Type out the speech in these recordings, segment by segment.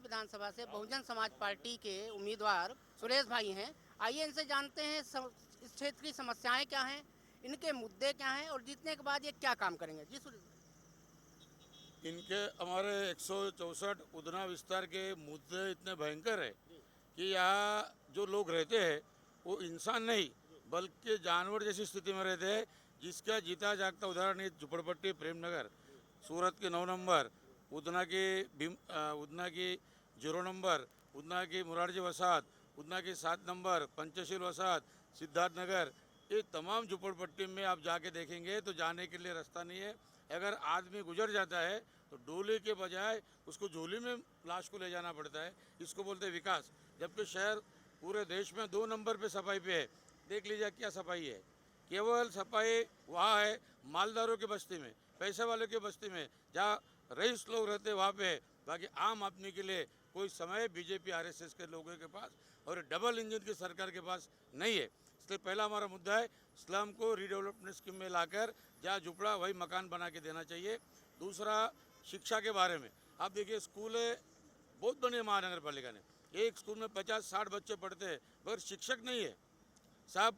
विधानसभा से बहुजन समाज पार्टी के उम्मीदवार सुरेश भाई हैं। आइए इनसे जानते हैं इस क्षेत्र की समस्याएं क्या हैं, इनके मुद्दे क्या हैं और जीतने के बाद ये क्या काम करेंगे। जी सुरेश भाई। इनके हमारे 164 उधना विस्तार के मुद्दे इतने भयंकर है कि यहाँ जो लोग रहते हैं वो इंसान नहीं बल्कि जानवर जैसी स्थिति में रहते हैं। जिसका जीता जागता उदाहरण है झुपड़पट्टी प्रेमनगर, सूरत के 9 नंबर, उधना की 0 नंबर, उधना की मुरारजी वसाहत, उधना की 7 नंबर, पंचशील वसाहत, सिद्धार्थ नगर। ये तमाम झुपड़पट्टी में आप जाके देखेंगे तो जाने के लिए रास्ता नहीं है। अगर आदमी गुजर जाता है तो डोले के बजाय उसको झोली में लाश को ले जाना पड़ता है। इसको बोलते हैं विकास। जबकि शहर पूरे देश में 2 नंबर पे सफाई पे है। देख लीजिए क्या सफाई है। केवल सफाई वहाँ है मालदारों की बस्ती में, पैसे वालों की बस्ती में, जहाँ रईस लोग रहते वहाँ पे है। बाकी आम आदमी के लिए कोई समय बीजेपी आरएसएस के लोगों के पास और डबल इंजन की सरकार के पास नहीं है। इसलिए पहला हमारा मुद्दा है स्लम को रीडेवलपमेंट स्कीम में लाकर जहाँ झुपड़ा वही मकान बना के देना चाहिए। दूसरा, शिक्षा के बारे में आप देखिए, स्कूल बहुत बने महानगर पालिका ने, एक स्कूल में 50-60 बच्चे पढ़ते हैं मगर शिक्षक नहीं है साहब।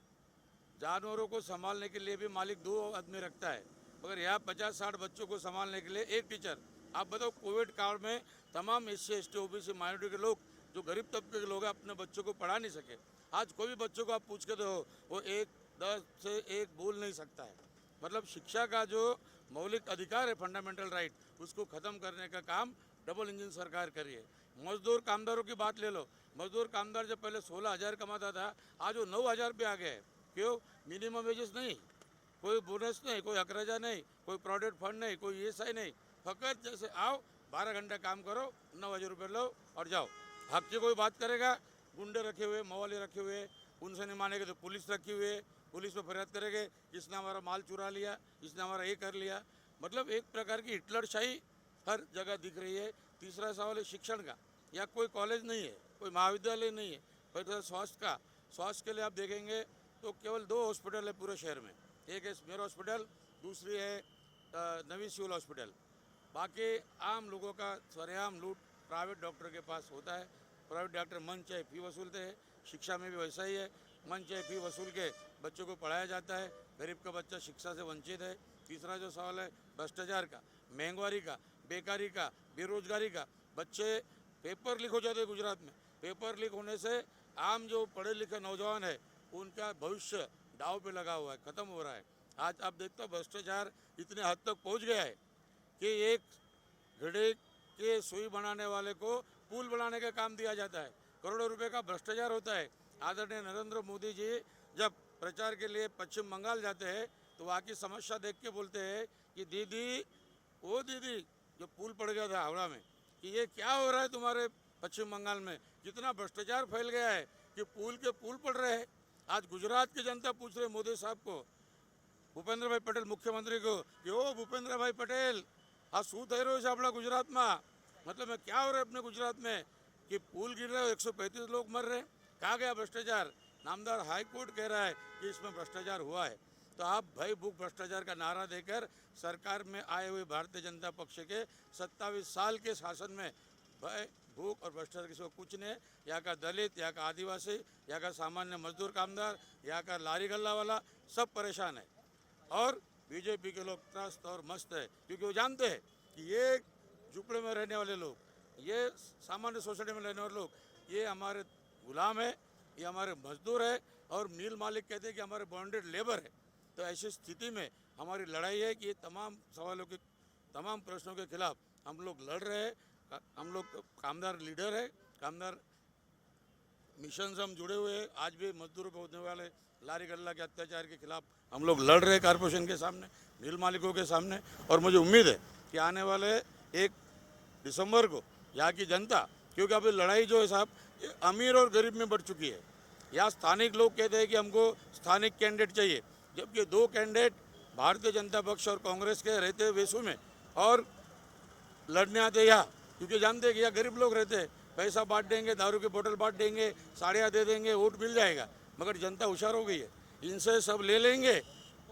जानवरों को संभालने के लिए भी मालिक 2 आदमी रखता है मगर यहाँ 50-60 बच्चों को संभालने के लिए एक टीचर। आप बताओ, कोविड काल में तमाम SC ST OBC माइनॉरिटी के लोग जो गरीब तबके के लोग हैं अपने बच्चों को पढ़ा नहीं सके। आज कोई भी बच्चों को आप पूछ के दो वो 10 से 1 बोल नहीं सकता है। मतलब शिक्षा का जो मौलिक अधिकार है, फंडामेंटल राइट, उसको ख़त्म करने का काम डबल इंजन सरकार करी है। मजदूर कामदारों की बात ले लो। मजदूर कामदार जब पहले 16,000 कमाता था, आज वो 9,000 पे आ गया है। क्यों? मिनिमम वेजेस नहीं, कोई बोनस नहीं, कोई अखराजा नहीं, कोई प्रोविडेंट फंड नहीं, कोई ESI नहीं। फकत जैसे आओ 12 घंटा काम करो, 9,000 रुपये लो और जाओ। हक की कोई बात करेगा, गुंडे रखे हुए, मवाली रखे हुए, उनसे नहीं मानेंगे तो पुलिस रखी हुई है, पुलिस में फरियाद करेंगे, इसने हमारा माल चुरा लिया, इसने हमारा ये कर लिया। मतलब एक प्रकार की हिटलरशाही हर जगह दिख रही है। तीसरा सवाल है शिक्षण का। या कोई कॉलेज नहीं है, कोई महाविद्यालय नहीं है। फिर स्वास्थ्य का, स्वास्थ्य के लिए आप देखेंगे तो केवल 2 हॉस्पिटल है पूरे शहर में। एक है स्मेर हॉस्पिटल, दूसरी है नवी सिविल हॉस्पिटल। बाकी आम लोगों का सरेआम लूट प्राइवेट डॉक्टर के पास होता है। प्राइवेट डॉक्टर मन चाहे फी वसूलते हैं। शिक्षा में भी वैसा ही है, मन चाहे फी वसूल के बच्चों को पढ़ाया जाता है। गरीब का बच्चा शिक्षा से वंचित है। तीसरा जो सवाल है भ्रष्टाचार का, महंगाई का, बेकारी का, बेरोजगारी का। बच्चे पेपर लीक हो जाते हैं गुजरात में। पेपर लीक होने से आम जो पढ़े लिखे नौजवान है उनका भविष्य दाव पे लगा हुआ है, ख़त्म हो रहा है। आज आप देखते हो भ्रष्टाचार इतने हद तक पहुंच गया है कि एक घड़े के सुई बनाने वाले को पुल बनाने का काम दिया जाता है। करोड़ों रुपए का भ्रष्टाचार होता है। आदरणीय नरेंद्र मोदी जी जब प्रचार के लिए पश्चिम बंगाल जाते हैं तो वहाँ की समस्या देख के बोलते हैं कि दीदी, ओ दीदी, जो पुल पड़ गया था हावड़ा में, कि ये क्या हो रहा है तुम्हारे पश्चिम बंगाल में, कितना भ्रष्टाचार फैल गया है कि पुल के पुल पड़ रहे हैं। आज गुजरात की जनता पूछ रहे मोदी साहब को, भूपेंद्र भाई पटेल मुख्यमंत्री को, कि ओ भूपेंद्र भाई पटेल, आ शू थई रह्युं छे आपणा गुजरात में, मतलब में क्या हो रहा है अपने गुजरात में कि पुल गिर रहे, 135 लोग मर रहे। कहाँ गया भ्रष्टाचार? नामदार हाईकोर्ट कह रहा है कि इसमें भ्रष्टाचार हुआ है। तो आप भय भूख भ्रष्टाचार का नारा देकर सरकार में आए हुए भारतीय जनता पक्ष के 27 साल के शासन में भय भूख और भ्रष्टाचार किसी को कुछ नहीं है। यहाँ का दलित, यहाँ का आदिवासी, यहाँ का सामान्य मजदूर कामदार, यहाँ का लारी गल्ला वाला सब परेशान है। और बीजेपी के लोग त्रस्त और मस्त है क्योंकि वो जानते हैं कि ये झुपड़े में रहने वाले लोग, ये सामान्य सोसाइटी में रहने वाले लोग, ये हमारे गुलाम है, ये हमारे मजदूर है और मिल मालिक कहते हैं कि हमारे बॉन्डेड लेबर है। तो ऐसी स्थिति में हमारी लड़ाई है कि ये तमाम सवालों के, तमाम प्रश्नों के खिलाफ हम लोग लड़ रहे हैं। हम लोग कामदार लीडर है, कामदार मिशन से हम जुड़े हुए हैं। आज भी मजदूरों पर होने वाले लारी गल्ला के अत्याचार के खिलाफ हम लोग लड़ रहे हैं कॉरपोरेशन के सामने, मिल मालिकों के सामने। और मुझे उम्मीद है कि आने वाले 1 दिसंबर को यहाँ की जनता, क्योंकि अभी लड़ाई जो है साहब अमीर और गरीब में बढ़ चुकी है। यहाँ स्थानिक लोग कहते हैं कि हमको स्थानिक कैंडिडेट चाहिए, जबकि 2 कैंडिडेट भारतीय जनता पक्ष और कांग्रेस के रहते वेसू में और लड़ने आते यहाँ, क्योंकि जानते हैं कि यहाँ गरीब लोग रहते हैं। पैसा बांट देंगे, दारू की बोतल बांट देंगे, साड़ियाँ दे देंगे, वोट मिल जाएगा। मगर जनता होशियार हो गई है, इनसे सब ले लेंगे।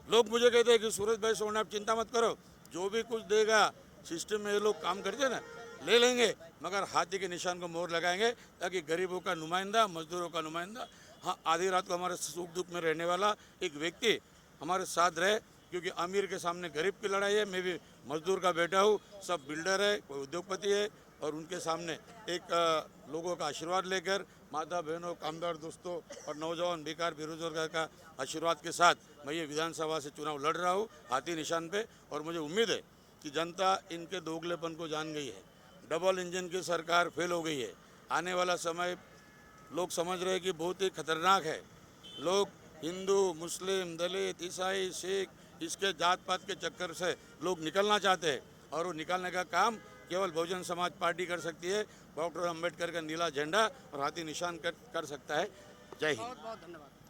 लोग मुझे कहते हैं कि सूरज भाई सोना आप चिंता मत करो, जो भी कुछ देगा सिस्टम में ये लोग काम करते हैं ना, ले लेंगे, मगर हाथी के निशान को मोहर लगाएंगे ताकि गरीबों का नुमाइंदा, मजदूरों का नुमाइंदा, हाँ आधी रात को हमारे सुख दुख में रहने वाला एक व्यक्ति हमारे साथ रहे, क्योंकि अमीर के सामने गरीब की लड़ाई है। मैं भी मजदूर का बेटा हूँ, सब बिल्डर है, कोई उद्योगपति है, और उनके सामने एक लोगों का आशीर्वाद लेकर, माता बहनों, कामदार दोस्तों और नौजवान बेकार बेरोजगार का आशीर्वाद के साथ मैं ये विधानसभा से चुनाव लड़ रहा हूँ हाथी निशान पे। और मुझे उम्मीद है कि जनता इनके दोगलेपन को जान गई है। डबल इंजन की सरकार फेल हो गई है। आने वाला समय लोग समझ रहे हैं कि बहुत ही खतरनाक है। लोग हिंदू, मुस्लिम, दलित, ईसाई, सिख, इसके जात पात के चक्कर से लोग निकलना चाहते हैं, और वो निकालने का काम केवल बहुजन समाज पार्टी कर सकती है। डॉक्टर अम्बेडकर का नीला झंडा और हाथी निशान कर सकता है। जय हिंद। बहुत बहुत धन्यवाद।